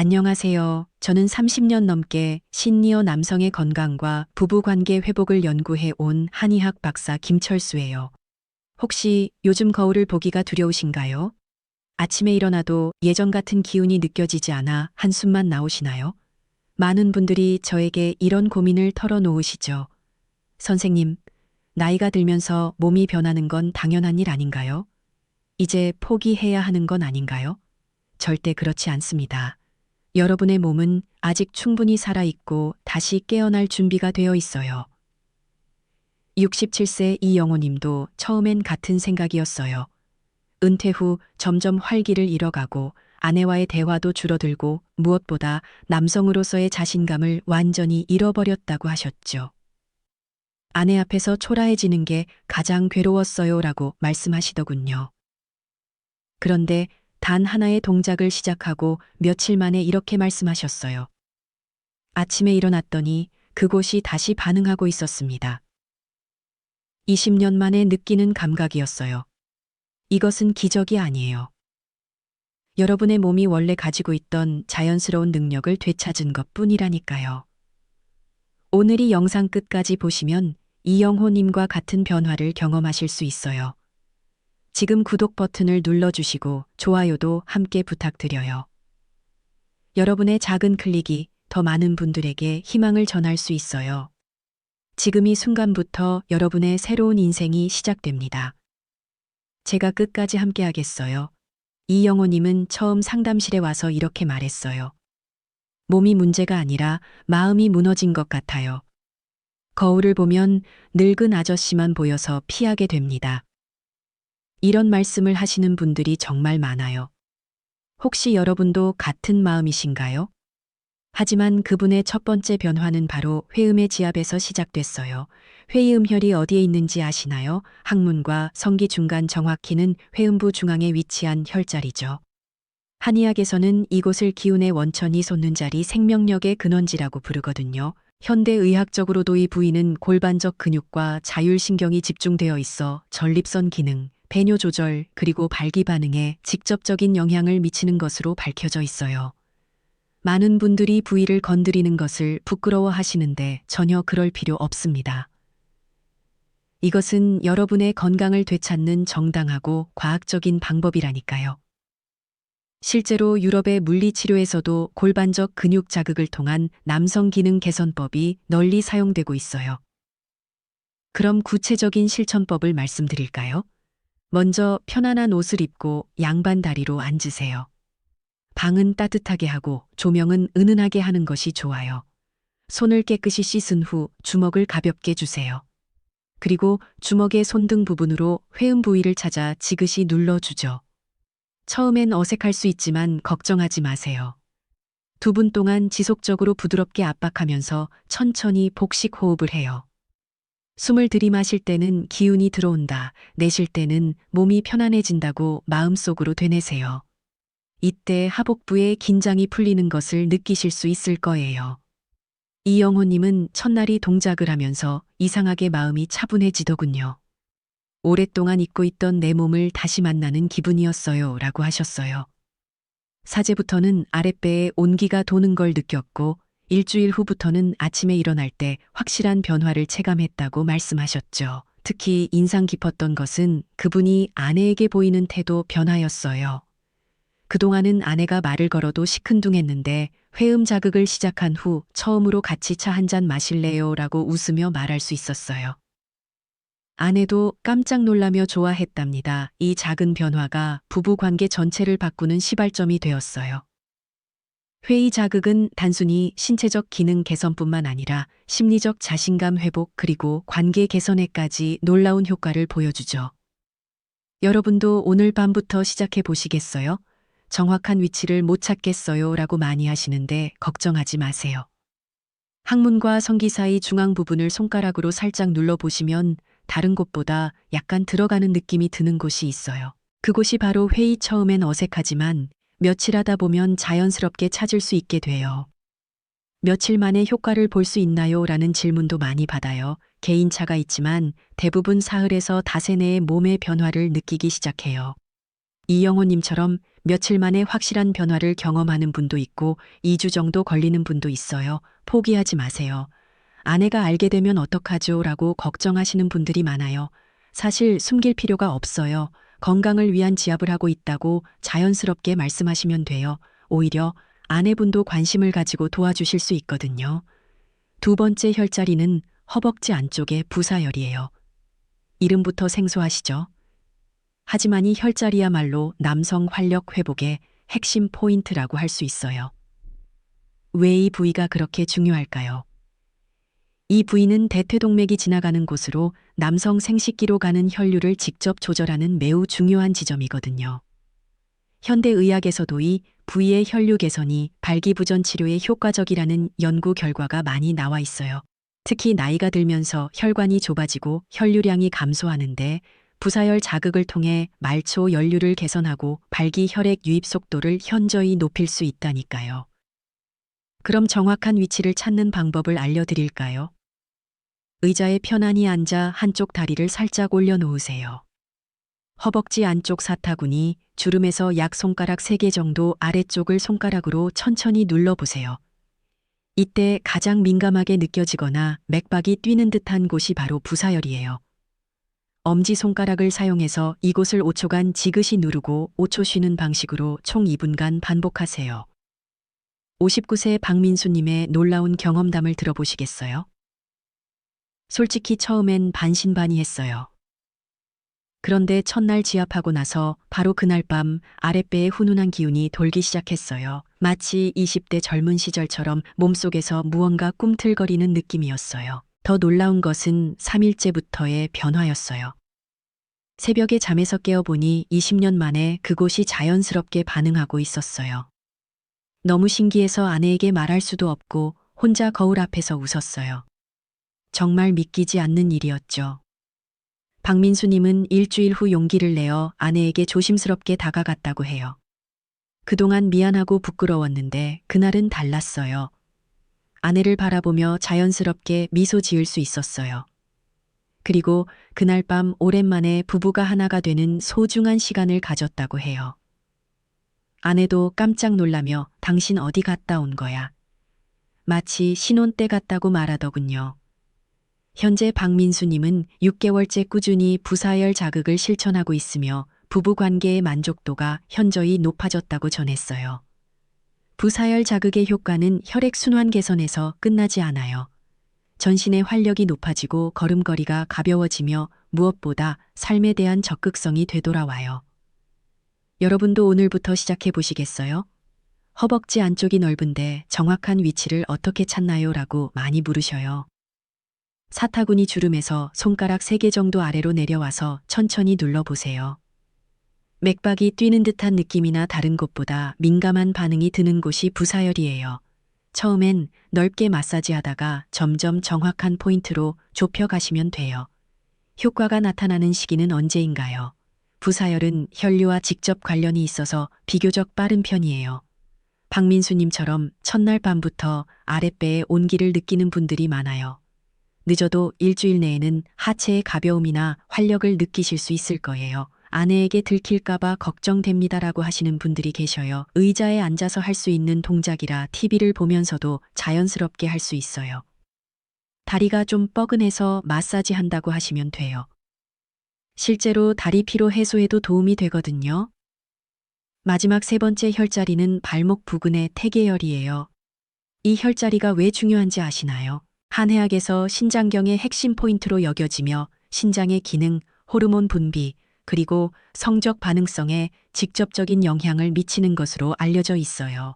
안녕하세요. 저는 30년 넘게 시니어 남성의 건강과 부부관계 회복을 연구해 온 한의학 박사 김철수예요. 혹시 요즘 거울을 보기가 두려우신가요? 아침에 일어나도 예전 같은 기운이 느껴지지 않아 한숨만 나오시나요? 많은 분들이 저에게 이런 고민을 털어놓으시죠. 선생님, 나이가 들면서 몸이 변하는 건 당연한 일 아닌가요? 이제 포기해야 하는 건 아닌가요? 절대 그렇지 않습니다. 여러분의 몸은 아직 충분히 살아있고 다시 깨어날 준비가 되어 있어요. 67세 이영호님도 처음엔 같은 생각이었어요. 은퇴 후 점점 활기를 잃어가고 아내와의 대화도 줄어들고 무엇보다 남성으로서의 자신감을 완전히 잃어버렸다고 하셨죠. 아내 앞에서 초라해지는 게 가장 괴로웠어요 라고 말씀하시더군요. 그런데 단 하나의 동작을 시작하고 며칠 만에 이렇게 말씀하셨어요. 아침에 일어났더니 그곳이 다시 반응하고 있었습니다. 20년 만에 느끼는 감각이었어요. 이것은 기적이 아니에요. 여러분의 몸이 원래 가지고 있던 자연스러운 능력을 되찾은 것 뿐이라니까요. 오늘 이 영상 끝까지 보시면 이영호님과 같은 변화를 경험하실 수 있어요. 지금 구독 버튼을 눌러주시고 좋아요도 함께 부탁드려요. 여러분의 작은 클릭이 더 많은 분들에게 희망을 전할 수 있어요. 지금 이 순간부터 여러분의 새로운 인생이 시작됩니다. 제가 끝까지 함께 하겠어요. 이영호님은 처음 상담실에 와서 이렇게 말했어요. 몸이 문제가 아니라 마음이 무너진 것 같아요. 거울을 보면 늙은 아저씨만 보여서 피하게 됩니다. 이런 말씀을 하시는 분들이 정말 많아요. 혹시 여러분도 같은 마음이신가요? 하지만 그분의 첫 번째 변화는 바로 회음의 지압에서 시작됐어요. 회음혈이 어디에 있는지 아시나요? 항문과 성기 중간 정확히는 회음부 중앙에 위치한 혈자리죠. 한의학에서는 이곳을 기운의 원천이 솟는 자리 생명력의 근원지라고 부르거든요. 현대의학적으로도 이 부위는 골반적 근육과 자율신경이 집중되어 있어 전립선 기능, 배뇨 조절, 그리고 발기 반응에 직접적인 영향을 미치는 것으로 밝혀져 있어요. 많은 분들이 부위를 건드리는 것을 부끄러워 하시는데 전혀 그럴 필요 없습니다. 이것은 여러분의 건강을 되찾는 정당하고 과학적인 방법이라니까요. 실제로 유럽의 물리치료에서도 골반적 근육 자극을 통한 남성 기능 개선법이 널리 사용되고 있어요. 그럼 구체적인 실천법을 말씀드릴까요? 먼저 편안한 옷을 입고 양반 다리로 앉으세요. 방은 따뜻하게 하고 조명은 은은하게 하는 것이 좋아요. 손을 깨끗이 씻은 후 주먹을 가볍게 주세요. 그리고 주먹의 손등 부분으로 회음 부위를 찾아 지그시 눌러주죠. 처음엔 어색할 수 있지만 걱정하지 마세요. 2분 동안 지속적으로 부드럽게 압박하면서 천천히 복식 호흡을 해요. 숨을 들이마실 때는 기운이 들어온다, 내쉴 때는 몸이 편안해진다고 마음속으로 되뇌세요. 이때 하복부의 긴장이 풀리는 것을 느끼실 수 있을 거예요. 이영호님은 첫날이 동작을 하면서 이상하게 마음이 차분해지더군요. 오랫동안 잊고 있던 내 몸을 다시 만나는 기분이었어요 라고 하셨어요. 사제부터는 아랫배에 온기가 도는 걸 느꼈고 일주일 후부터는 아침에 일어날 때 확실한 변화를 체감했다고 말씀하셨죠. 특히 인상 깊었던 것은 그분이 아내에게 보이는 태도 변화였어요. 그동안은 아내가 말을 걸어도 시큰둥했는데 회음 자극을 시작한 후 처음으로 같이 차 한 잔 마실래요? 라고 웃으며 말할 수 있었어요. 아내도 깜짝 놀라며 좋아했답니다. 이 작은 변화가 부부 관계 전체를 바꾸는 시발점이 되었어요. 회의 자극은 단순히 신체적 기능 개선뿐만 아니라 심리적 자신감 회복 그리고 관계 개선에까지 놀라운 효과를 보여주죠. 여러분도 오늘 밤부터 시작해 보시겠어요? 정확한 위치를 못 찾겠어요 라고 많이 하시는데 걱정하지 마세요. 항문과 성기 사이 중앙 부분을 손가락으로 살짝 눌러보시면 다른 곳보다 약간 들어가는 느낌이 드는 곳이 있어요. 그곳이 바로 회의 처음엔 어색하지만 며칠 하다 보면 자연스럽게 찾을 수 있게 돼요. 며칠 만에 효과를 볼 수 있나요? 라는 질문도 많이 받아요. 개인차가 있지만 대부분 사흘에서 닷새 내에 몸의 변화를 느끼기 시작해요. 이영호님처럼 며칠 만에 확실한 변화를 경험하는 분도 있고 2주 정도 걸리는 분도 있어요. 포기하지 마세요. 아내가 알게 되면 어떡하죠? 라고 걱정하시는 분들이 많아요. 사실 숨길 필요가 없어요. 건강을 위한 지압을 하고 있다고 자연스럽게 말씀하시면 돼요. 오히려 아내분도 관심을 가지고 도와주실 수 있거든요. 두 번째 혈자리는 허벅지 안쪽의 부사혈이에요. 이름부터 생소하시죠? 하지만 이 혈자리야말로 남성 활력 회복의 핵심 포인트라고 할 수 있어요. 왜 이 부위가 그렇게 중요할까요? 이 부위는 대퇴동맥이 지나가는 곳으로 남성 생식기로 가는 혈류를 직접 조절하는 매우 중요한 지점이거든요. 현대의학에서도 이 부위의 혈류 개선이 발기부전 치료에 효과적이라는 연구 결과가 많이 나와 있어요. 특히 나이가 들면서 혈관이 좁아지고 혈류량이 감소하는데 부사혈 자극을 통해 말초 연류를 개선하고 발기 혈액 유입 속도를 현저히 높일 수 있다니까요. 그럼 정확한 위치를 찾는 방법을 알려드릴까요? 의자에 편안히 앉아 한쪽 다리를 살짝 올려놓으세요. 허벅지 안쪽 사타구니, 주름에서 약 손가락 3개 정도 아래쪽을 손가락으로 천천히 눌러보세요. 이때 가장 민감하게 느껴지거나 맥박이 뛰는 듯한 곳이 바로 부사혈이에요. 엄지손가락을 사용해서 이곳을 5초간 지그시 누르고 5초 쉬는 방식으로 총 2분간 반복하세요. 59세 박민수님의 놀라운 경험담을 들어보시겠어요? 솔직히 처음엔 반신반의했어요. 그런데 첫날 지압하고 나서 바로 그날 밤 아랫배에 훈훈한 기운이 돌기 시작했어요. 마치 20대 젊은 시절처럼 몸속에서 무언가 꿈틀거리는 느낌이었어요. 더 놀라운 것은 3일째부터의 변화였어요. 새벽에 잠에서 깨어보니 20년 만에 그곳이 자연스럽게 반응하고 있었어요. 너무 신기해서 아내에게 말할 수도 없고 혼자 거울 앞에서 웃었어요. 정말 믿기지 않는 일이었죠. 박민수님은 일주일 후 용기를 내어 아내에게 조심스럽게 다가갔다고 해요. 그동안 미안하고 부끄러웠는데 그날은 달랐어요. 아내를 바라보며 자연스럽게 미소 지을 수 있었어요. 그리고 그날 밤 오랜만에 부부가 하나가 되는 소중한 시간을 가졌다고 해요. 아내도 깜짝 놀라며 당신 어디 갔다 온 거야? 마치 신혼 때 같다고 말하더군요. 현재 박민수님은 6개월째 꾸준히 부사열 자극을 실천하고 있으며 부부 관계의 만족도가 현저히 높아졌다고 전했어요. 부사열 자극의 효과는 혈액순환 개선에서 끝나지 않아요. 전신의 활력이 높아지고 걸음걸이가 가벼워지며 무엇보다 삶에 대한 적극성이 되돌아와요. 여러분도 오늘부터 시작해 보시겠어요? 허벅지 안쪽이 넓은데 정확한 위치를 어떻게 찾나요? 라고 많이 물으셔요. 사타구니 주름에서 손가락 3개 정도 아래로 내려와서 천천히 눌러보세요. 맥박이 뛰는 듯한 느낌이나 다른 곳보다 민감한 반응이 드는 곳이 부사열이에요. 처음엔 넓게 마사지하다가 점점 정확한 포인트로 좁혀가시면 돼요. 효과가 나타나는 시기는 언제인가요? 부사열은 혈류와 직접 관련이 있어서 비교적 빠른 편이에요. 박민수님처럼 첫날 밤부터 아랫배에 온기를 느끼는 분들이 많아요. 늦어도 일주일 내에는 하체의 가벼움이나 활력을 느끼실 수 있을 거예요. 아내에게 들킬까봐 걱정됩니다라고 하시는 분들이 계셔요. 의자에 앉아서 할 수 있는 동작이라 TV를 보면서도 자연스럽게 할 수 있어요. 다리가 좀 뻐근해서 마사지 한다고 하시면 돼요. 실제로 다리 피로 해소에도 도움이 되거든요. 마지막 3번째 혈자리는 발목 부근의 태계혈이에요. 이 혈자리가 왜 중요한지 아시나요? 한의학에서 신장경의 핵심 포인트로 여겨지며 신장의 기능, 호르몬 분비, 그리고 성적 반응성에 직접적인 영향을 미치는 것으로 알려져 있어요.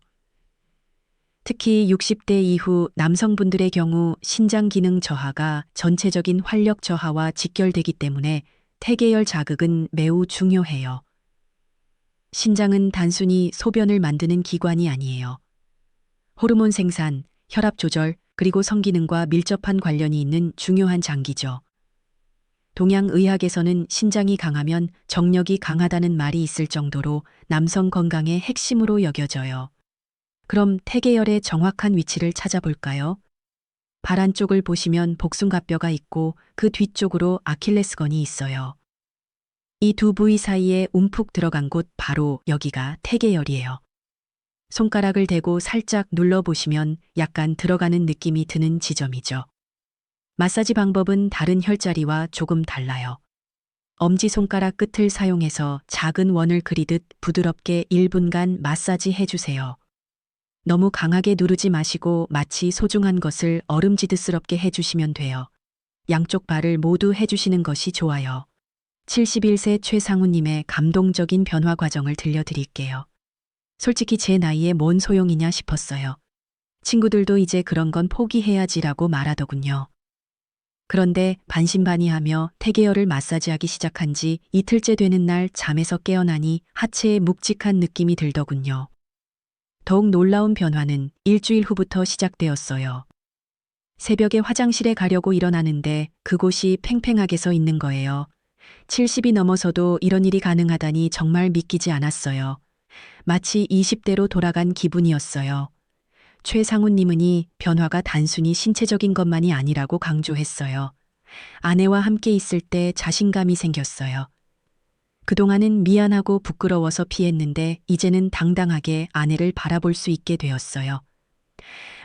특히 60대 이후 남성분들의 경우 신장 기능 저하가 전체적인 활력 저하와 직결되기 때문에 태계열 자극은 매우 중요해요. 신장은 단순히 소변을 만드는 기관이 아니에요. 호르몬 생산, 혈압 조절, 그리고 성기능과 밀접한 관련이 있는 중요한 장기죠. 동양의학에서는 신장이 강하면 정력이 강하다는 말이 있을 정도로 남성 건강의 핵심으로 여겨져요. 그럼 태계열의 정확한 위치를 찾아볼까요? 발 안쪽을 보시면 복숭아뼈가 있고 그 뒤쪽으로 아킬레스건이 있어요. 이 두 부위 사이에 움푹 들어간 곳 바로 여기가 태계열이에요. 손가락을 대고 살짝 눌러보시면 약간 들어가는 느낌이 드는 지점이죠. 마사지 방법은 다른 혈자리와 조금 달라요. 엄지손가락 끝을 사용해서 작은 원을 그리듯 부드럽게 1분간 마사지 해주세요. 너무 강하게 누르지 마시고 마치 소중한 것을 얼음지듯스럽게 해주시면 돼요. 양쪽 발을 모두 해주시는 것이 좋아요. 71세 최상우님의 감동적인 변화 과정을 들려드릴게요. 솔직히 제 나이에 뭔 소용이냐 싶었어요. 친구들도 이제 그런 건 포기해야지라고 말하더군요. 그런데 반신반의하며 태계열을 마사지하기 시작한 지 이틀째 되는 날 잠에서 깨어나니 하체에 묵직한 느낌이 들더군요. 더욱 놀라운 변화는 일주일 후부터 시작되었어요. 새벽에 화장실에 가려고 일어나는데 그곳이 팽팽하게 서 있는 거예요. 70이 넘어서도 이런 일이 가능하다니 정말 믿기지 않았어요. 마치 20대로 돌아간 기분이었어요. 최상훈님은 이 변화가 단순히 신체적인 것만이 아니라고 강조했어요. 아내와 함께 있을 때 자신감이 생겼어요. 그동안은 미안하고 부끄러워서 피했는데 이제는 당당하게 아내를 바라볼 수 있게 되었어요.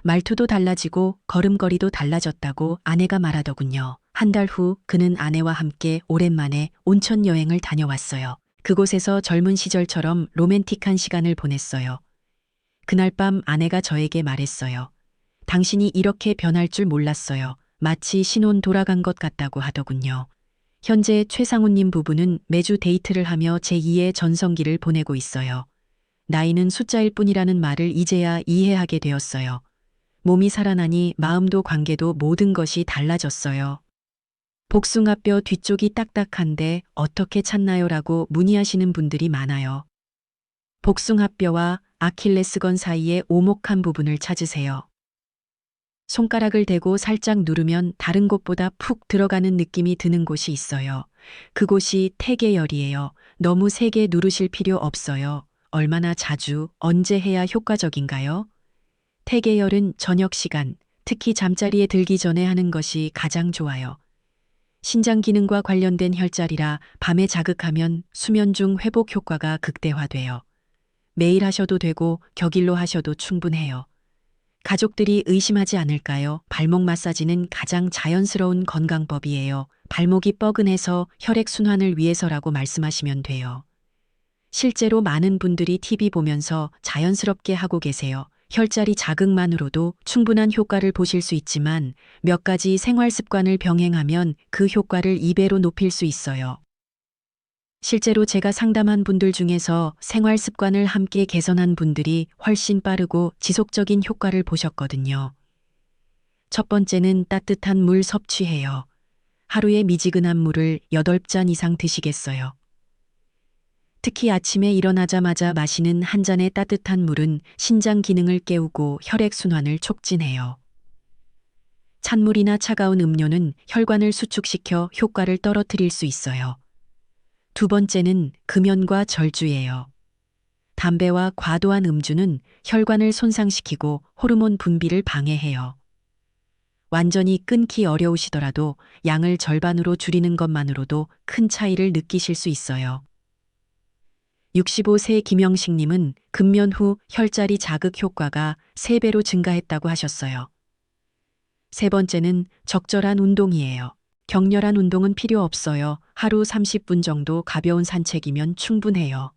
말투도 달라지고 걸음걸이도 달라졌다고 아내가 말하더군요. 한 달 후 그는 아내와 함께 오랜만에 온천 여행을 다녀왔어요. 그곳에서 젊은 시절처럼 로맨틱한 시간을 보냈어요. 그날 밤 아내가 저에게 말했어요. 당신이 이렇게 변할 줄 몰랐어요. 마치 신혼 돌아간 것 같다고 하더군요. 현재 최상훈님 부부는 매주 데이트를 하며 제2의 전성기를 보내고 있어요. 나이는 숫자일 뿐이라는 말을 이제야 이해하게 되었어요. 몸이 살아나니 마음도 관계도 모든 것이 달라졌어요. 복숭아뼈 뒤쪽이 딱딱한데 어떻게 찾나요? 라고 문의하시는 분들이 많아요. 복숭아뼈와 아킬레스건 사이의 오목한 부분을 찾으세요. 손가락을 대고 살짝 누르면 다른 곳보다 푹 들어가는 느낌이 드는 곳이 있어요. 그곳이 태계열이에요. 너무 세게 누르실 필요 없어요. 얼마나 자주, 언제 해야 효과적인가요? 태계열은 저녁 시간, 특히 잠자리에 들기 전에 하는 것이 가장 좋아요. 신장 기능과 관련된 혈자리라 밤에 자극하면 수면 중 회복 효과가 극대화돼요. 매일 하셔도 되고 격일로 하셔도 충분해요. 가족들이 의심하지 않을까요? 발목 마사지는 가장 자연스러운 건강법이에요. 발목이 뻐근해서 혈액순환을 위해서라고 말씀하시면 돼요. 실제로 많은 분들이 TV 보면서 자연스럽게 하고 계세요. 혈자리 자극만으로도 충분한 효과를 보실 수 있지만 몇 가지 생활 습관을 병행하면 그 효과를 2배로 높일 수 있어요. 실제로 제가 상담한 분들 중에서 생활 습관을 함께 개선한 분들이 훨씬 빠르고 지속적인 효과를 보셨거든요. 첫 번째는 따뜻한 물 섭취해요. 하루에 미지근한 물을 8잔 이상 드시겠어요? 특히 아침에 일어나자마자 마시는 한 잔의 따뜻한 물은 신장 기능을 깨우고 혈액순환을 촉진해요. 찬물이나 차가운 음료는 혈관을 수축시켜 효과를 떨어뜨릴 수 있어요. 두 번째는 금연과 절주예요. 담배와 과도한 음주는 혈관을 손상시키고 호르몬 분비를 방해해요. 완전히 끊기 어려우시더라도 양을 절반으로 줄이는 것만으로도 큰 차이를 느끼실 수 있어요. 65세 김영식님은 금연 후 혈자리 자극 효과가 3배로 증가했다고 하셨어요. 세 번째는 적절한 운동이에요. 격렬한 운동은 필요 없어요. 하루 30분 정도 가벼운 산책이면 충분해요.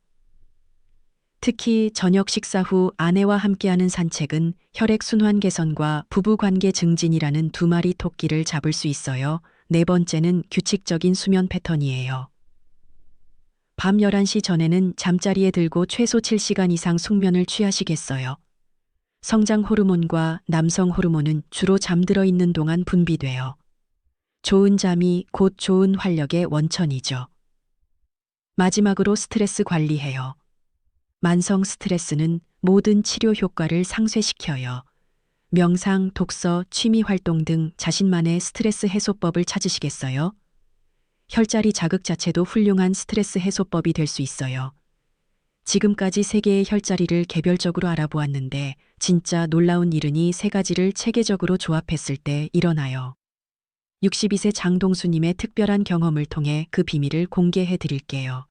특히 저녁 식사 후 아내와 함께하는 산책은 혈액순환 개선과 부부관계 증진이라는 두 마리 토끼를 잡을 수 있어요. 네 번째는 규칙적인 수면 패턴이에요. 밤 11시 전에는 잠자리에 들고 최소 7시간 이상 숙면을 취하시겠어요. 성장 호르몬과 남성 호르몬은 주로 잠들어 있는 동안 분비돼요. 좋은 잠이 곧 좋은 활력의 원천이죠. 마지막으로 스트레스 관리해요. 만성 스트레스는 모든 치료 효과를 상쇄시켜요. 명상, 독서, 취미 활동 등 자신만의 스트레스 해소법을 찾으시겠어요? 혈자리 자극 자체도 훌륭한 스트레스 해소법이 될 수 있어요. 지금까지 3개의 혈자리를 개별적으로 알아보았는데 진짜 놀라운 일은 이 3가지를 체계적으로 조합했을 때 일어나요. 62세 장동수님의 특별한 경험을 통해 그 비밀을 공개해 드릴게요.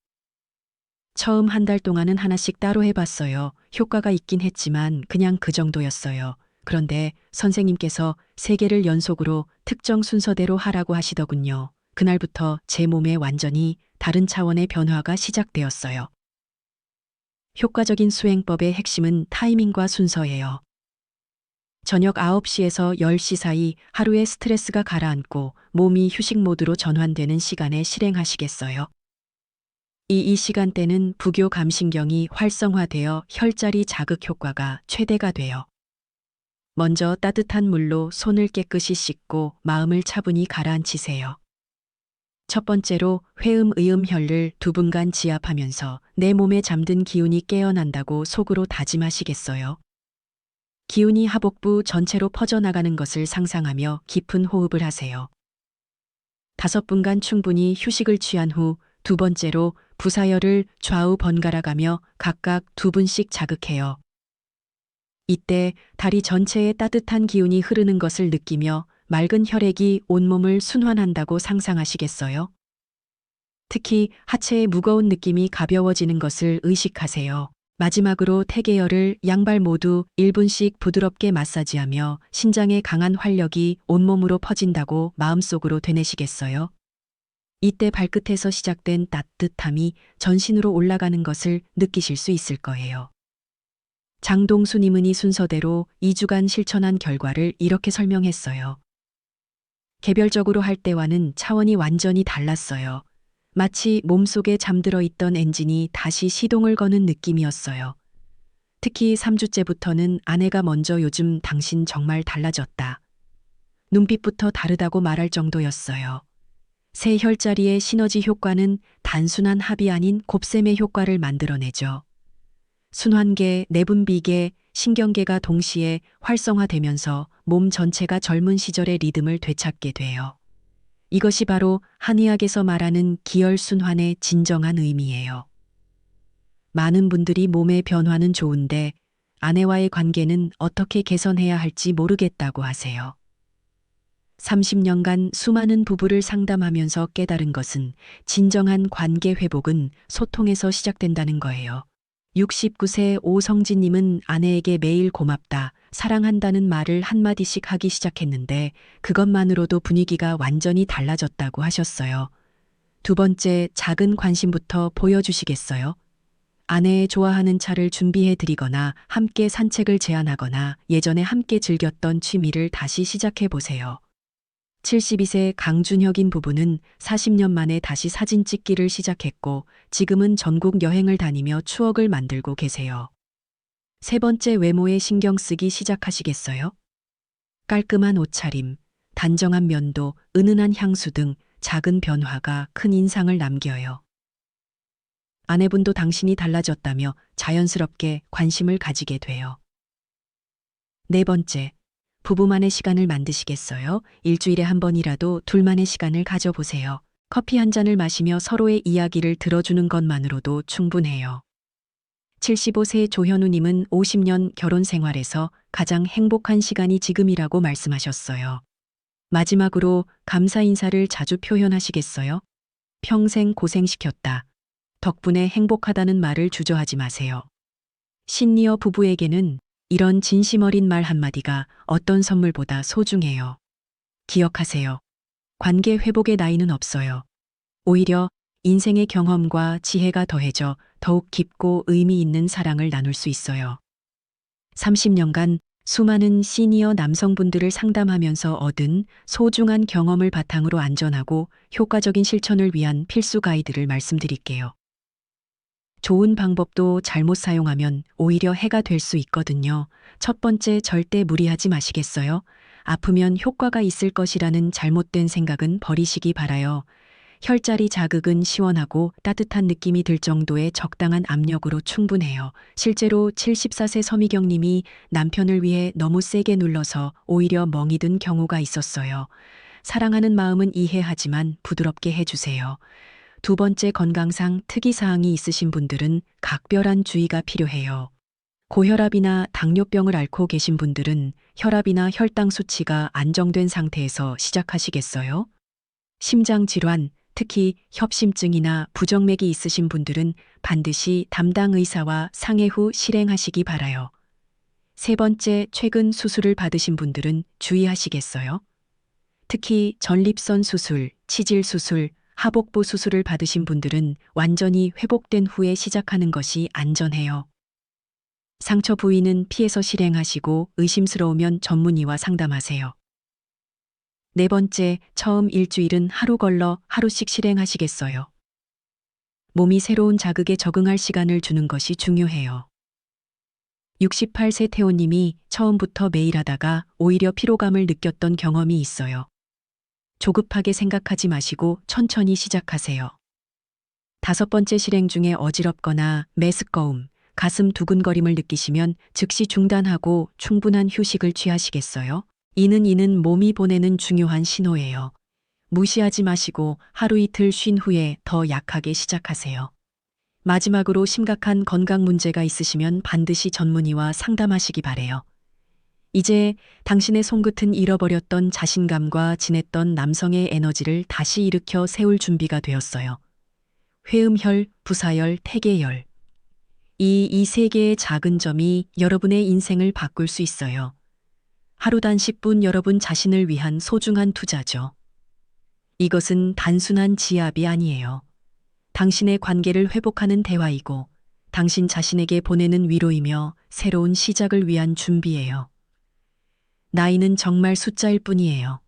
처음 한 달 동안은 하나씩 따로 해봤어요. 효과가 있긴 했지만 그냥 그 정도였어요. 그런데 선생님께서 3개를 연속으로 특정 순서대로 하라고 하시더군요. 그날부터 제 몸에 완전히 다른 차원의 변화가 시작되었어요. 효과적인 수행법의 핵심은 타이밍과 순서예요. 저녁 9시에서 10시 사이 하루의 스트레스가 가라앉고 몸이 휴식 모드로 전환되는 시간에 실행하시겠어요? 이 시간대는 부교 감신경이 활성화되어 혈자리 자극 효과가 최대가 돼요. 먼저 따뜻한 물로 손을 깨끗이 씻고 마음을 차분히 가라앉히세요. 첫 번째로 회음 의음 혈을 2분간 지압하면서 내 몸에 잠든 기운이 깨어난다고 속으로 다짐하시겠어요? 기운이 하복부 전체로 퍼져나가는 것을 상상하며 깊은 호흡을 하세요. 5분간 충분히 휴식을 취한 후 2번째로 부사열을 좌우 번갈아 가며 각각 2분씩 자극해요. 이때 다리 전체에 따뜻한 기운이 흐르는 것을 느끼며 맑은 혈액이 온몸을 순환한다고 상상하시겠어요? 특히 하체의 무거운 느낌이 가벼워지는 것을 의식하세요. 마지막으로 태계열을 양발 모두 1분씩 부드럽게 마사지하며 신장의 강한 활력이 온몸으로 퍼진다고 마음속으로 되뇌시겠어요? 이때 발끝에서 시작된 따뜻함이 전신으로 올라가는 것을 느끼실 수 있을 거예요. 장동수님은 이 순서대로 2주간 실천한 결과를 이렇게 설명했어요. 개별적으로 할 때와는 차원이 완전히 달랐어요. 마치 몸속에 잠들어 있던 엔진이 다시 시동을 거는 느낌이었어요. 특히 3주째부터는 아내가 먼저 요즘 당신 정말 달라졌다. 눈빛부터 다르다고 말할 정도였어요. 새 혈자리의 시너지 효과는 단순한 합이 아닌 곱셈의 효과를 만들어내죠. 순환계, 내분비계, 신경계가 동시에 활성화되면서 몸 전체가 젊은 시절의 리듬을 되찾게 돼요. 이것이 바로 한의학에서 말하는 기혈순환의 진정한 의미예요. 많은 분들이 몸의 변화는 좋은데 아내와의 관계는 어떻게 개선해야 할지 모르겠다고 하세요. 30년간 수많은 부부를 상담하면서 깨달은 것은 진정한 관계 회복은 소통에서 시작된다는 거예요. 69세 오성진님은 아내에게 매일 고맙다, 사랑한다는 말을 한마디씩 하기 시작했는데 그것만으로도 분위기가 완전히 달라졌다고 하셨어요. 2번째, 작은 관심부터 보여주시겠어요? 아내의 좋아하는 차를 준비해 드리거나 함께 산책을 제안하거나 예전에 함께 즐겼던 취미를 다시 시작해 보세요. 72세 강준혁인 부부는 40년 만에 다시 사진 찍기를 시작했고 지금은 전국 여행을 다니며 추억을 만들고 계세요. 3번째, 외모에 신경 쓰기 시작하시겠어요? 깔끔한 옷차림, 단정한 면도, 은은한 향수 등 작은 변화가 큰 인상을 남겨요. 아내분도 당신이 달라졌다며 자연스럽게 관심을 가지게 돼요. 4번째, 부부만의 시간을 만드시겠어요? 일주일에 한 번이라도 둘만의 시간을 가져보세요. 커피 한 잔을 마시며 서로의 이야기를 들어주는 것만으로도 충분해요. 75세 조현우님은 50년 결혼 생활에서 가장 행복한 시간이 지금이라고 말씀하셨어요. 마지막으로 감사 인사를 자주 표현하시겠어요? 평생 고생시켰다. 덕분에 행복하다는 말을 주저하지 마세요. 시니어 부부에게는 이런 진심 어린 말 한마디가 어떤 선물보다 소중해요. 기억하세요. 관계 회복의 나이는 없어요. 오히려 인생의 경험과 지혜가 더해져 더욱 깊고 의미 있는 사랑을 나눌 수 있어요. 30년간 수많은 시니어 남성분들을 상담하면서 얻은 소중한 경험을 바탕으로 안전하고 효과적인 실천을 위한 필수 가이드를 말씀드릴게요. 좋은 방법도 잘못 사용하면 오히려 해가 될 수 있거든요. 첫 번째, 절대 무리하지 마시겠어요? 아프면 효과가 있을 것이라는 잘못된 생각은 버리시기 바라요. 혈자리 자극은 시원하고 따뜻한 느낌이 들 정도의 적당한 압력으로 충분해요. 실제로 74세 서미경 님이 남편을 위해 너무 세게 눌러서 오히려 멍이 든 경우가 있었어요. 사랑하는 마음은 이해하지만 부드럽게 해주세요. 2번째, 건강상 특이사항이 있으신 분들은 각별한 주의가 필요해요. 고혈압이나 당뇨병을 앓고 계신 분들은 혈압이나 혈당 수치가 안정된 상태에서 시작하시겠어요? 심장 질환, 특히 협심증이나 부정맥이 있으신 분들은 반드시 담당 의사와 상의 후 실행하시기 바라요. 세 번째, 최근 수술을 받으신 분들은 주의하시겠어요? 특히 전립선 수술, 치질 수술, 하복부 수술을 받으신 분들은 완전히 회복된 후에 시작하는 것이 안전해요. 상처 부위는 피해서 실행하시고 의심스러우면 전문의와 상담하세요. 네 번째, 처음 일주일은 하루 걸러 하루씩 실행하시겠어요? 몸이 새로운 자극에 적응할 시간을 주는 것이 중요해요. 68세 태호님이 처음부터 매일 하다가 오히려 피로감을 느꼈던 경험이 있어요. 조급하게 생각하지 마시고 천천히 시작하세요. 다섯 번째, 실행 중에 어지럽거나 메스꺼움, 가슴 두근거림을 느끼시면 즉시 중단하고 충분한 휴식을 취하시겠어요? 이는 몸이 보내는 중요한 신호예요. 무시하지 마시고 하루 이틀 쉰 후에 더 약하게 시작하세요. 마지막으로 심각한 건강 문제가 있으시면 반드시 전문의와 상담하시기 바래요. 이제 당신의 손끝은 잃어버렸던 자신감과 지냈던 남성의 에너지를 다시 일으켜 세울 준비가 되었어요. 회음혈, 부사열, 태계열. 이 세 개의 작은 점이 여러분의 인생을 바꿀 수 있어요. 하루 단 10분 여러분 자신을 위한 소중한 투자죠. 이것은 단순한 지압이 아니에요. 당신의 관계를 회복하는 대화이고 당신 자신에게 보내는 위로이며 새로운 시작을 위한 준비예요. 나이는 정말 숫자일 뿐이에요.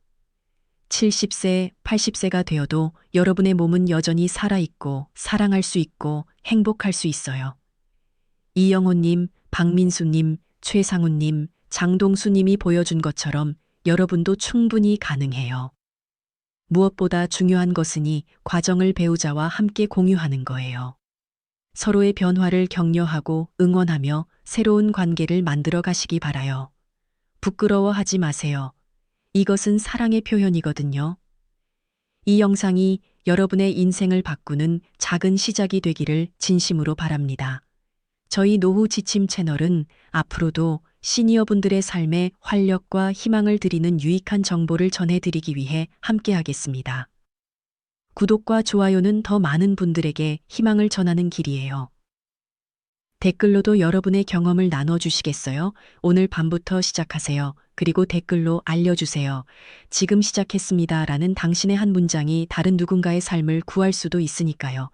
70세, 80세가 되어도 여러분의 몸은 여전히 살아있고 사랑할 수 있고 행복할 수 있어요. 이영호님, 박민수님, 최상훈님, 장동수님이 보여준 것처럼 여러분도 충분히 가능해요. 무엇보다 중요한 것은 이 과정을 배우자와 함께 공유하는 거예요. 서로의 변화를 격려하고 응원하며 새로운 관계를 만들어 가시기 바라요. 부끄러워하지 마세요. 이것은 사랑의 표현이거든요. 이 영상이 여러분의 인생을 바꾸는 작은 시작이 되기를 진심으로 바랍니다. 저희 노후 지침 채널은 앞으로도 시니어분들의 삶에 활력과 희망을 드리는 유익한 정보를 전해드리기 위해 함께하겠습니다. 구독과 좋아요는 더 많은 분들에게 희망을 전하는 길이에요. 댓글로도 여러분의 경험을 나눠주시겠어요? 오늘 밤부터 시작하세요. 그리고 댓글로 알려주세요. 지금 시작했습니다. 라는 당신의 한 문장이 다른 누군가의 삶을 구할 수도 있으니까요.